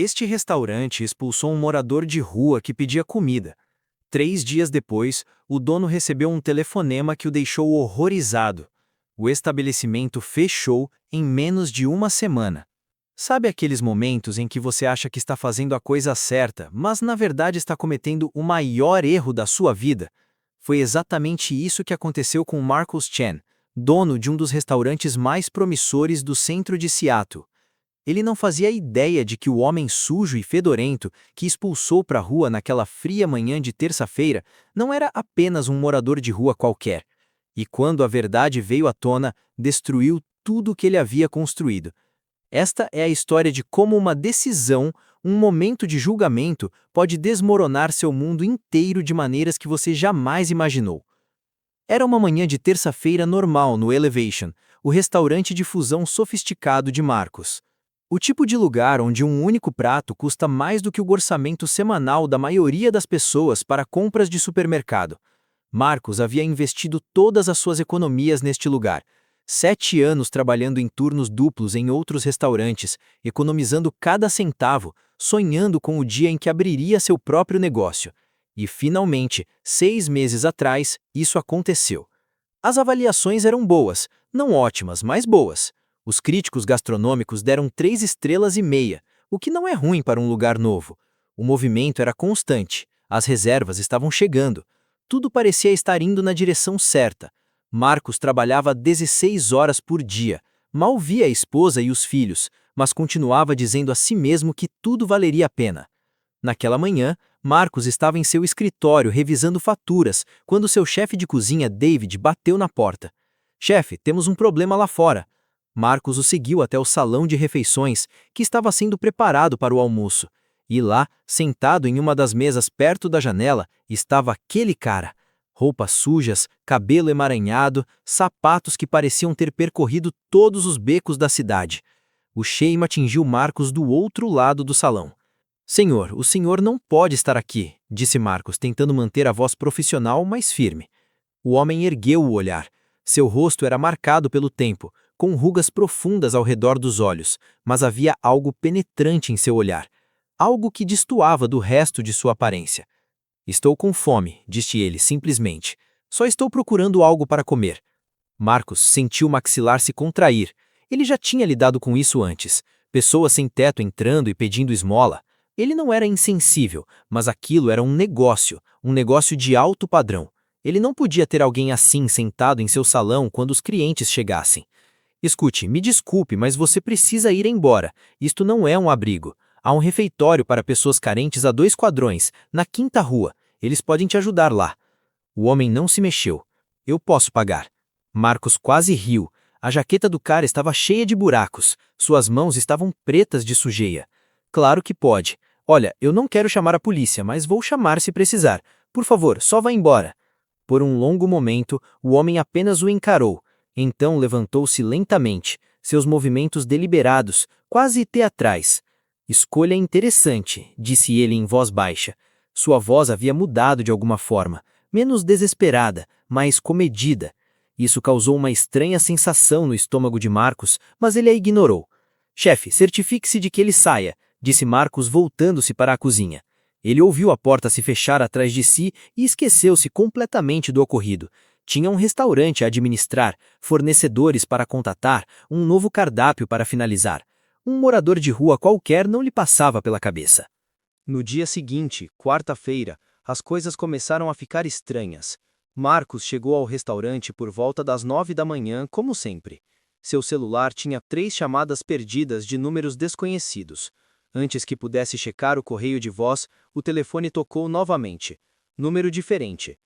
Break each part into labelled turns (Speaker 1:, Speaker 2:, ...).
Speaker 1: Este restaurante expulsou um morador de rua que pedia comida. 3 dias depois, o dono recebeu um telefonema que o deixou horrorizado. O estabelecimento fechou em menos de uma semana. Sabe aqueles momentos em que você acha que está fazendo a coisa certa, mas na verdade está cometendo o maior erro da sua vida? Foi exatamente isso que aconteceu com Marcus Chen, dono de um dos restaurantes mais promissores do centro de Seattle. Ele não fazia ideia de que o homem sujo e fedorento que expulsou para a rua naquela fria manhã de terça-feira não era apenas um morador de rua qualquer. E quando a verdade veio à tona, destruiu tudo o que ele havia construído. Esta é a história de como uma decisão, um momento de julgamento, pode desmoronar seu mundo inteiro de maneiras que você jamais imaginou. Era uma manhã de terça-feira normal no Elevation, o restaurante de fusão sofisticado de Marcos. O tipo de lugar onde um único prato custa mais do que o orçamento semanal da maioria das pessoas para compras de supermercado. Marcos havia investido todas as suas economias neste lugar. 7 anos trabalhando em turnos duplos em outros restaurantes, economizando cada centavo, sonhando com o dia em que abriria seu próprio negócio. E, finalmente, 6 meses atrás, isso aconteceu. As avaliações eram boas, não ótimas, mas boas. Os críticos gastronômicos deram 3,5 estrelas, o que não é ruim para um lugar novo. O movimento era constante, as reservas estavam chegando. Tudo parecia estar indo na direção certa. Marcos trabalhava 16 horas por dia, mal via a esposa e os filhos, mas continuava dizendo a si mesmo que tudo valeria a pena. Naquela manhã, Marcos estava em seu escritório revisando faturas, quando seu chefe de cozinha, David, bateu na porta. "Chefe, temos um problema lá fora." Marcos o seguiu até o salão de refeições, que estava sendo preparado para o almoço. E lá, sentado em uma das mesas perto da janela, estava aquele cara. Roupas sujas, cabelo emaranhado, sapatos que pareciam ter percorrido todos os becos da cidade. O Sheima atingiu Marcos do outro lado do salão. "Senhor, o senhor não pode estar aqui", disse Marcos, tentando manter a voz profissional mais firme. O homem ergueu o olhar. Seu rosto era marcado pelo tempo, com rugas profundas ao redor dos olhos, mas havia algo penetrante em seu olhar. Algo que destoava do resto de sua aparência. "Estou com fome", disse ele simplesmente. "Só estou procurando algo para comer." Marcos sentiu o maxilar se contrair. Ele já tinha lidado com isso antes. Pessoas sem teto entrando e pedindo esmola. Ele não era insensível, mas aquilo era um negócio de alto padrão. Ele não podia ter alguém assim sentado em seu salão quando os clientes chegassem. "Escute, me desculpe, mas você precisa ir embora. Isto não é um abrigo. Há um refeitório para pessoas carentes a 2 quadrões, na 5ª rua. Eles podem te ajudar lá." O homem não se mexeu. "Eu posso pagar." Marcos quase riu. A jaqueta do cara estava cheia de buracos. Suas mãos estavam pretas de sujeira. "Claro que pode. Olha, eu não quero chamar a polícia, mas vou chamar se precisar. Por favor, só vá embora." Por um longo momento, o homem apenas o encarou. Então levantou-se lentamente, seus movimentos deliberados, quase teatrais. "Escolha interessante", disse ele em voz baixa. Sua voz havia mudado de alguma forma, menos desesperada, mais comedida. Isso causou uma estranha sensação no estômago de Marcos, mas ele a ignorou. "Chefe, certifique-se de que ele saia", disse Marcos voltando-se para a cozinha. Ele ouviu a porta se fechar atrás de si e esqueceu-se completamente do ocorrido. Tinha um restaurante a administrar, fornecedores para contatar, um novo cardápio para finalizar. Um morador de rua qualquer não lhe passava pela cabeça. No dia seguinte, quarta-feira, as coisas começaram a ficar estranhas. Marcos chegou ao restaurante por volta das 9 da manhã, como sempre. Seu celular tinha 3 chamadas perdidas de números desconhecidos. Antes que pudesse checar o correio de voz, o telefone tocou novamente. Número diferente.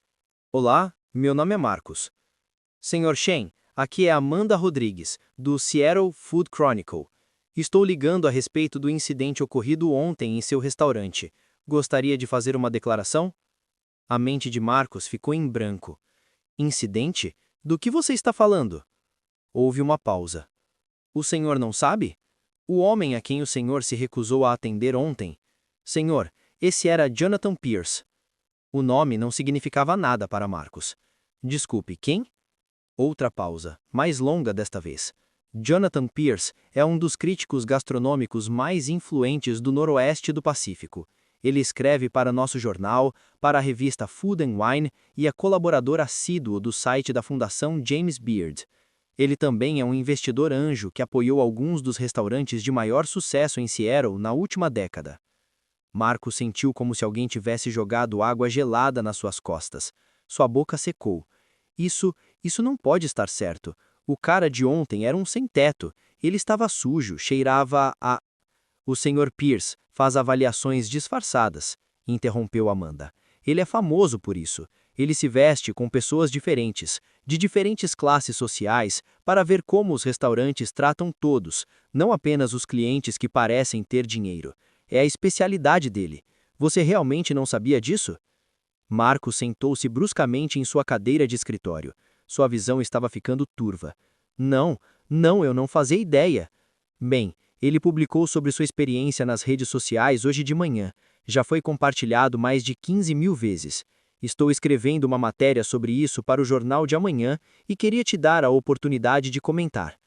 Speaker 1: "Olá, meu nome é Marcos." "Senhor Shen, aqui é Amanda Rodrigues, do Seattle Food Chronicle. Estou ligando a respeito do incidente ocorrido ontem em seu restaurante. Gostaria de fazer uma declaração?" A mente de Marcos ficou em branco. "Incidente? Do que você está falando?" Houve uma pausa. "O senhor não sabe? O homem a quem o senhor se recusou a atender ontem. Senhor, esse era Jonathan Pierce." O nome não significava nada para Marcos. "Desculpe, quem?" Outra pausa, mais longa desta vez. Jonathan Pierce é um dos críticos gastronômicos mais influentes do Noroeste do Pacífico. Ele escreve para nosso jornal, para a revista Food and Wine e é colaborador assíduo do site da Fundação James Beard. Ele também é um investidor anjo que apoiou alguns dos restaurantes de maior sucesso em Seattle na última década. Marcos sentiu como se alguém tivesse jogado água gelada nas suas costas. Sua boca secou. Isso não pode estar certo. O cara de ontem era um sem-teto. Ele estava sujo, cheirava a... O Sr. Pierce faz avaliações disfarçadas, interrompeu Amanda. Ele é famoso por isso. Ele se veste com pessoas diferentes, de diferentes classes sociais, para ver como os restaurantes tratam todos, não apenas os clientes que parecem ter dinheiro. É a especialidade dele. Você realmente não sabia disso? Marcos sentou-se bruscamente em sua cadeira de escritório. Sua visão estava ficando turva. Não, eu não fazia ideia. Bem, ele publicou sobre sua experiência nas redes sociais hoje de manhã. Já foi compartilhado mais de 15.000 vezes. Estou escrevendo uma matéria sobre isso para o jornal de amanhã e queria te dar a oportunidade de comentar.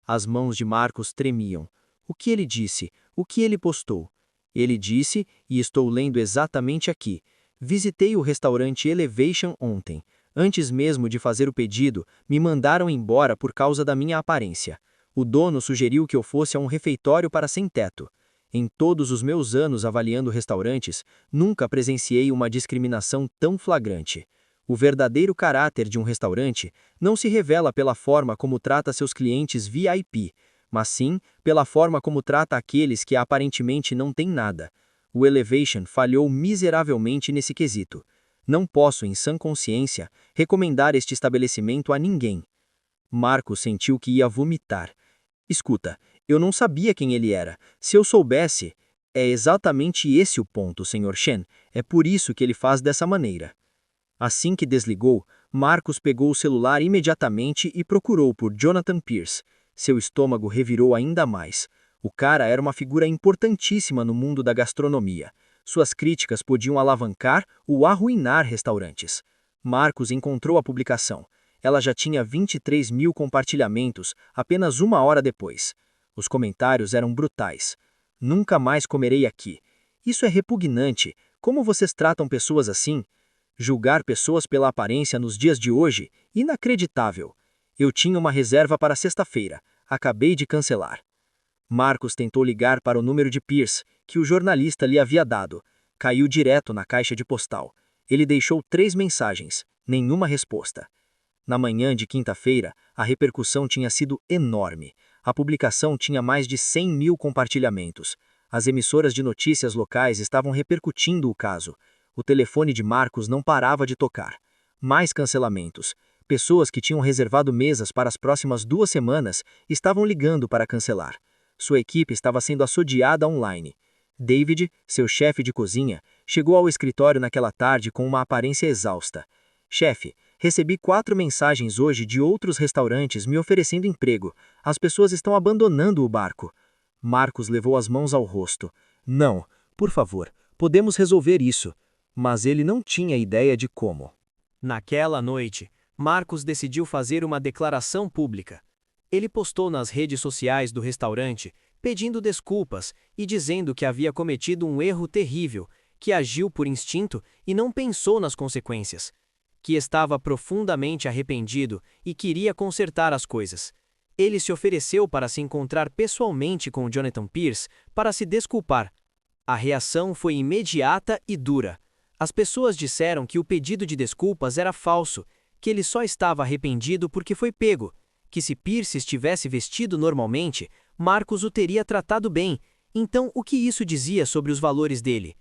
Speaker 1: As mãos de Marcos tremiam. O que ele disse? O que ele postou? Ele disse, e estou lendo exatamente aqui: visitei o restaurante Elevation ontem. Antes mesmo de fazer o pedido, me mandaram embora por causa da minha aparência. O dono sugeriu que eu fosse a um refeitório para sem-teto. Em todos os meus anos avaliando restaurantes, nunca presenciei uma discriminação tão flagrante. O verdadeiro caráter de um restaurante não se revela pela forma como trata seus clientes VIP, mas sim pela forma como trata aqueles que aparentemente não têm nada. O Elevation falhou miseravelmente nesse quesito. Não posso, em sã consciência, recomendar este estabelecimento a ninguém. Marcos sentiu que ia vomitar. Escuta, eu não sabia quem ele era. Se eu soubesse... É exatamente esse o ponto, Sr. Shen. É por isso que ele faz dessa maneira. Assim que desligou, Marcos pegou o celular imediatamente e procurou por Jonathan Pierce. Seu estômago revirou ainda mais. O cara era uma figura importantíssima no mundo da gastronomia. Suas críticas podiam alavancar ou arruinar restaurantes. Marcos encontrou a publicação. Ela já tinha 23.000 compartilhamentos apenas uma hora depois. Os comentários eram brutais. Nunca mais comerei aqui. Isso é repugnante. Como vocês tratam pessoas assim? Julgar pessoas pela aparência nos dias de hoje? Inacreditável. Eu tinha uma reserva para sexta-feira. Acabei de cancelar. Marcos tentou ligar para o número de Pierce, que o jornalista lhe havia dado. Caiu direto na caixa de postal. Ele deixou 3 mensagens. Nenhuma resposta. Na manhã de quinta-feira, a repercussão tinha sido enorme. A publicação tinha mais de 100.000 compartilhamentos. As emissoras de notícias locais estavam repercutindo o caso. O telefone de Marcos não parava de tocar. Mais cancelamentos. Pessoas que tinham reservado mesas para as próximas 2 semanas estavam ligando para cancelar. Sua equipe estava sendo assediada online. David, seu chefe de cozinha, chegou ao escritório naquela tarde com uma aparência exausta. Chefe, recebi 4 mensagens hoje de outros restaurantes me oferecendo emprego. As pessoas estão abandonando o barco. Marcos levou as mãos ao rosto. Não, por favor, podemos resolver isso. Mas ele não tinha ideia de como. Naquela noite, Marcos decidiu fazer uma declaração pública. Ele postou nas redes sociais do restaurante, pedindo desculpas e dizendo que havia cometido um erro terrível, que agiu por instinto e não pensou nas consequências, que estava profundamente arrependido e queria consertar as coisas. Ele se ofereceu para se encontrar pessoalmente com Jonathan Pierce para se desculpar. A reação foi imediata e dura. As pessoas disseram que o pedido de desculpas era falso, que ele só estava arrependido porque foi pego, que se Pierce estivesse vestido normalmente, Marcos o teria tratado bem. Então, o que isso dizia sobre os valores dele?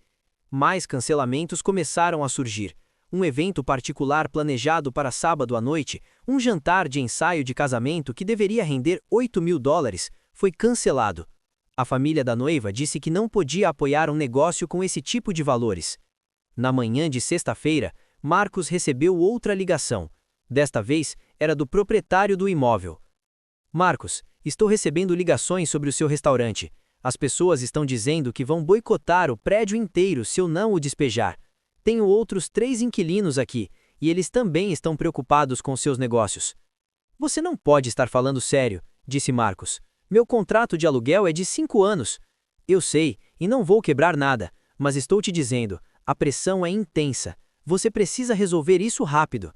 Speaker 1: Mais cancelamentos começaram a surgir. Um evento particular planejado para sábado à noite, um jantar de ensaio de casamento que deveria render $8.000, foi cancelado. A família da noiva disse que não podia apoiar um negócio com esse tipo de valores. Na manhã de sexta-feira, Marcos recebeu outra ligação. Desta vez, era do proprietário do imóvel. Marcos, estou recebendo ligações sobre o seu restaurante. As pessoas estão dizendo que vão boicotar o prédio inteiro se eu não o despejar. Tenho outros 3 inquilinos aqui, e eles também estão preocupados com seus negócios. Você não pode estar falando sério.
Speaker 2: disse Marcos. Meu contrato de aluguel é de 5 anos. Eu sei, e não vou quebrar nada, mas estou te dizendo, a pressão é intensa. Você precisa resolver isso rápido.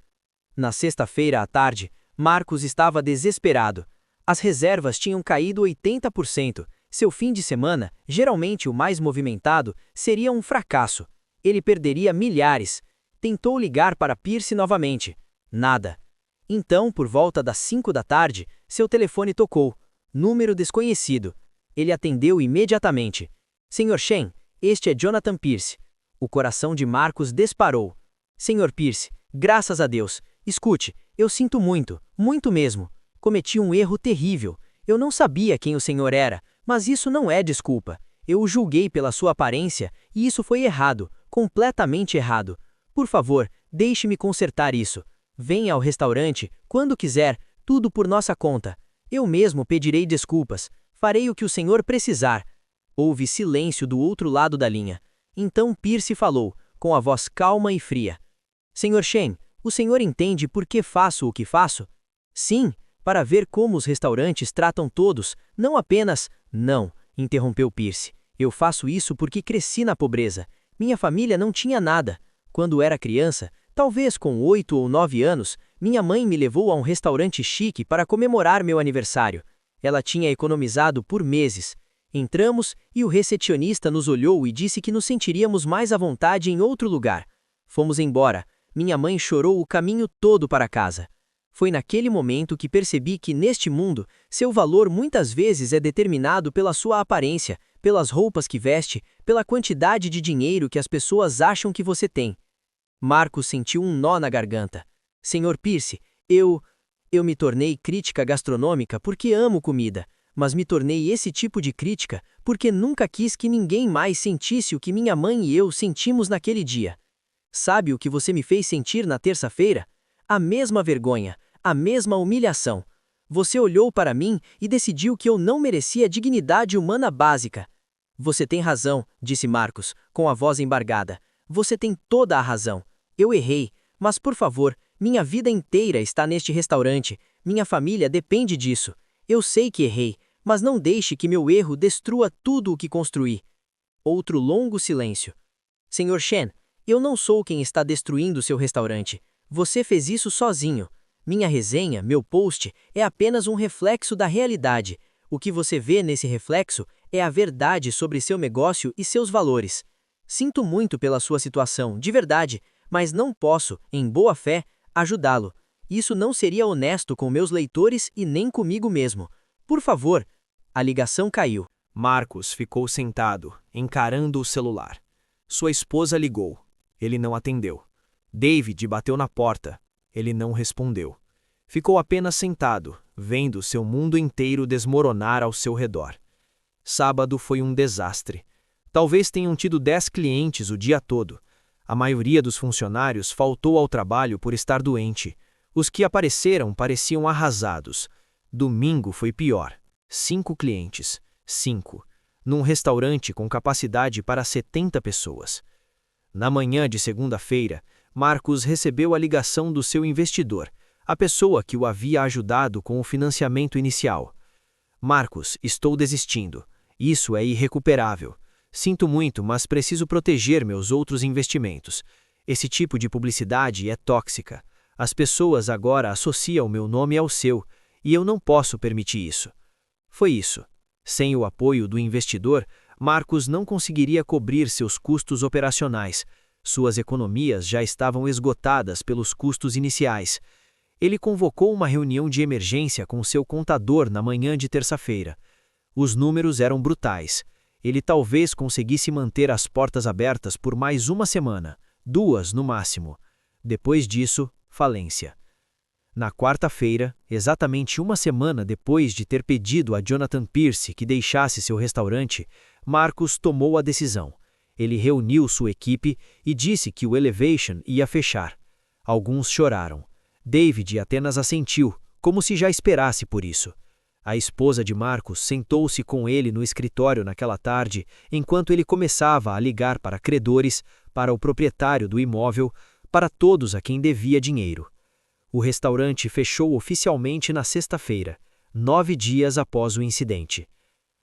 Speaker 2: Na sexta-feira à tarde, Marcos estava desesperado. As reservas tinham caído 80%. Seu fim de semana, geralmente o mais movimentado, seria um fracasso. Ele perderia milhares. Tentou ligar para Pierce novamente. Nada. Então, por volta das 5 da tarde, seu telefone tocou. Número desconhecido. Ele atendeu imediatamente. Senhor Shen, este é Jonathan Pierce. O coração de Marcos disparou. Senhor Pierce, graças a Deus. Escute, eu sinto muito, muito mesmo. Cometi um erro terrível. Eu não sabia quem o senhor era, mas isso não é desculpa. Eu o julguei pela sua aparência e isso foi errado, completamente errado. Por favor, deixe-me consertar isso. Venha ao restaurante, quando quiser, tudo por nossa conta. Eu mesmo pedirei desculpas. Farei o que o senhor precisar. Houve silêncio do outro lado da linha. Então Pierce falou, com a voz calma e fria. Senhor Shen, o senhor entende por que faço o que faço? Sim, para ver como os restaurantes tratam todos, não apenas... Não, interrompeu Pierce. Eu faço isso porque cresci na pobreza. Minha família não tinha nada. Quando era criança, talvez com 8 ou 9 anos, minha mãe me levou a um restaurante chique para comemorar meu aniversário. Ela tinha economizado por meses. Entramos e o recepcionista nos olhou e disse que nos sentiríamos mais à vontade em outro lugar. Fomos embora. Minha mãe chorou o caminho todo para casa. Foi naquele momento que percebi que neste mundo, seu valor muitas vezes é determinado pela sua aparência, pelas roupas que veste, pela quantidade de dinheiro que as pessoas acham que você tem. Marcos sentiu um nó na garganta. Senhor Pierce, eu me tornei crítica gastronômica porque amo comida, mas me tornei esse tipo de crítica porque nunca quis que ninguém mais sentisse o que minha mãe e eu sentimos naquele dia. Sabe o que você me fez sentir na terça-feira? A mesma vergonha, a mesma humilhação. Você olhou para mim e decidiu que eu não merecia dignidade humana básica. Você tem razão, disse Marcos, com a voz embargada. Você tem toda a razão. Eu errei, mas por favor, minha vida inteira está neste restaurante. Minha família depende disso. Eu sei que errei, mas não deixe que meu erro destrua tudo o que construí. Outro longo silêncio. Senhor Shen, eu não sou quem está destruindo seu restaurante. Você fez isso sozinho. Minha resenha, meu post, é apenas um reflexo da realidade. O que você vê nesse reflexo é a verdade sobre seu negócio e seus valores. Sinto muito pela sua situação, de verdade, mas não posso, em boa fé, ajudá-lo. Isso não seria honesto com meus leitores e nem comigo mesmo. Por favor. A ligação caiu.
Speaker 1: Marcos ficou sentado, encarando o celular. Sua esposa ligou. Ele não atendeu. David bateu na porta. Ele não respondeu. Ficou apenas sentado, vendo seu mundo inteiro desmoronar ao seu redor. Sábado foi um desastre. Talvez tenham tido 10 clientes o dia todo. A maioria dos funcionários faltou ao trabalho por estar doente. Os que apareceram pareciam arrasados. Domingo foi pior. 5 clientes. 5. Num restaurante com capacidade para 70 pessoas. Na manhã de segunda-feira, Marcos recebeu a ligação do seu investidor, a pessoa que o havia ajudado com o financiamento inicial. Marcos, estou desistindo. Isso é irrecuperável. Sinto muito, mas preciso proteger meus outros investimentos. Esse tipo de publicidade é tóxica. As pessoas agora associam meu nome ao seu, e eu não posso permitir isso. Foi isso. Sem o apoio do investidor, Marcos não conseguiria cobrir seus custos operacionais. Suas economias já estavam esgotadas pelos custos iniciais. Ele convocou uma reunião de emergência com seu contador na manhã de terça-feira. Os números eram brutais. Ele talvez conseguisse manter as portas abertas por mais uma semana, 2 no máximo. Depois disso, falência. Na quarta-feira, exatamente uma semana depois de ter pedido a Jonathan Pierce que deixasse seu restaurante, Marcos tomou a decisão. Ele reuniu sua equipe e disse que o Elevation ia fechar. Alguns choraram. David apenas assentiu, como se já esperasse por isso. A esposa de Marcos sentou-se com ele no escritório naquela tarde, enquanto ele começava a ligar para credores, para o proprietário do imóvel, para todos a quem devia dinheiro. O restaurante fechou oficialmente na sexta-feira.
Speaker 2: 9 dias após o incidente.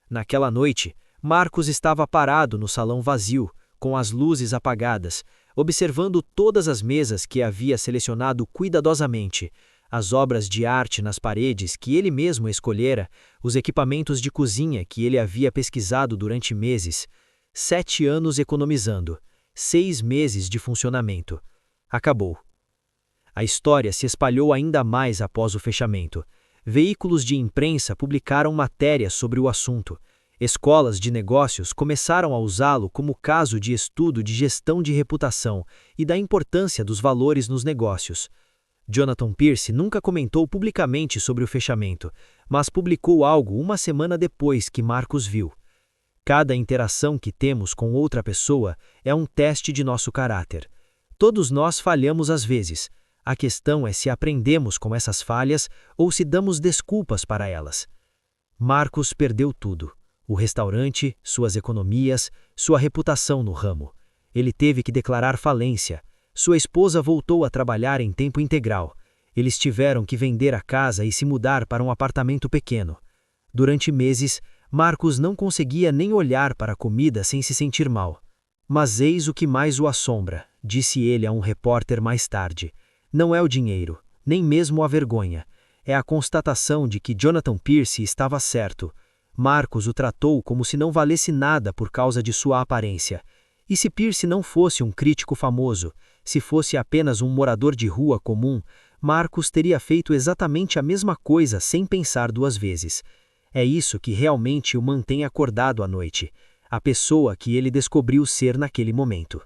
Speaker 2: Naquela noite, Marcos estava parado no salão vazio, com as luzes apagadas, observando todas as mesas que havia selecionado cuidadosamente, as obras de arte nas paredes que ele mesmo escolhera, os equipamentos de cozinha que ele havia pesquisado durante meses. 7 anos economizando, 6 meses de funcionamento. Acabou. A história se espalhou ainda mais após o fechamento. Veículos de imprensa publicaram matérias sobre o assunto. Escolas de negócios começaram a usá-lo como caso de estudo de gestão de reputação e da importância dos valores nos negócios. Jonathan Pierce nunca comentou publicamente sobre o fechamento, mas publicou algo uma semana depois que Marcos viu. Cada interação que temos com outra pessoa é um teste de nosso caráter. Todos nós falhamos às vezes. A questão é se aprendemos com essas falhas ou se damos desculpas para elas. Marcos perdeu tudo. O restaurante, suas economias, sua reputação no ramo. Ele teve que declarar falência. Sua esposa voltou a trabalhar em tempo integral. Eles tiveram que vender a casa e se mudar para um apartamento pequeno. Durante meses, Marcos não conseguia nem olhar para a comida sem se sentir mal. Mas eis o que mais o assombra, disse ele a um repórter mais tarde. Não é o dinheiro, nem mesmo a vergonha. É a constatação de que Jonathan Pierce estava certo. Marcos o tratou como se não valesse nada por causa de sua aparência. E se Pierce não fosse um crítico famoso, se fosse apenas um morador de rua comum, Marcos teria feito exatamente a mesma coisa sem pensar 2 vezes. É isso que realmente o mantém acordado à noite, a pessoa que ele descobriu ser naquele momento.